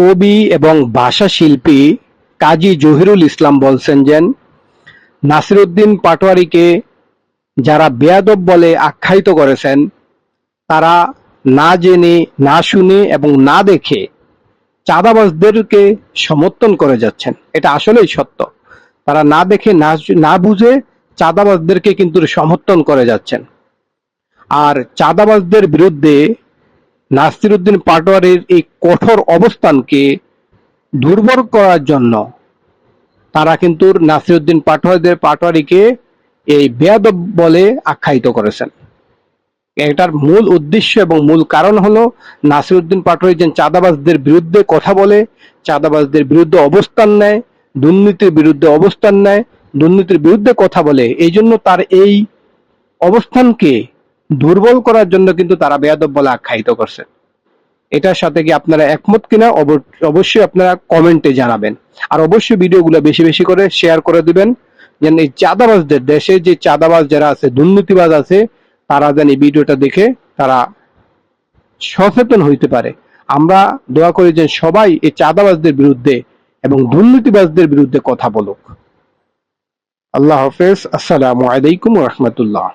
কবি এবং ভাষা শিল্পী কাজী জহিরুল ইসলাম বলছেন যে নাসিরউদ্দিন পাটোয়ারীকে যারা বেয়াদব বলে আখ্যায়িত করেছেন তারা না জেনে, না শুনে এবং না দেখে চাঁদাবাজদেরকে সমর্থন করে যাচ্ছেন। এটা আসলেই সত্য। তারা না দেখে, না বুঝে চাঁদাবাজদেরকে কিন্তু সমর্থন করে যাচ্ছেন। আর চাঁদাবাজদের বিরুদ্ধে নাসিরউদ্দিন পাটোয়ারীর এই কঠোর অবস্থানকে দুর্বল করার জন্য তারা কিন্তু নাসিরউদ্দিন পাটোয়ারীকে এই বেয়াদব বলে আখ্যায়িত করেছেন। এটার মূল উদ্দেশ্য এবং মূল কারণ হলো নাসিরউদ্দিন পাটোয়ারী যেন চাঁদাবাজদের বিরুদ্ধে কথা বলে, চাঁদাবাজদের বিরুদ্ধে অবস্থান নেয়, দুর্নীতির বিরুদ্ধে অবস্থান নেয়, দুর্নীতির বিরুদ্ধে কথা বলে। এই জন্য তার এই অবস্থানকে দুর্বল করার জন্য কিন্তু তারা বেয়াদব বলে আখ্যায়িত করছে। এটার সাথে কি আপনারা একমত কিনা অবশ্যই আপনারা কমেন্টে জানাবেন। আর অবশ্যই ভিডিওগুলো বেশি বেশি করে শেয়ার করে দিবেন, যেন এই চাঁদাবাজদের, দেশে যে চাঁদাবাজ যারা আছে, দুর্নীতিবাজ আছে, তারা যেন এই ভিডিওটা দেখে তারা সচেতন হইতে পারে। আমরা দোয়া করি যে সবাই এই চাঁদাবাজদের বিরুদ্ধে এবং দুর্নীতিবাজদের বিরুদ্ধে কথা বলুক। আল্লাহ হাফেজ। আসসালামু আলাইকুম ওয়া রাহমাতুল্লাহ।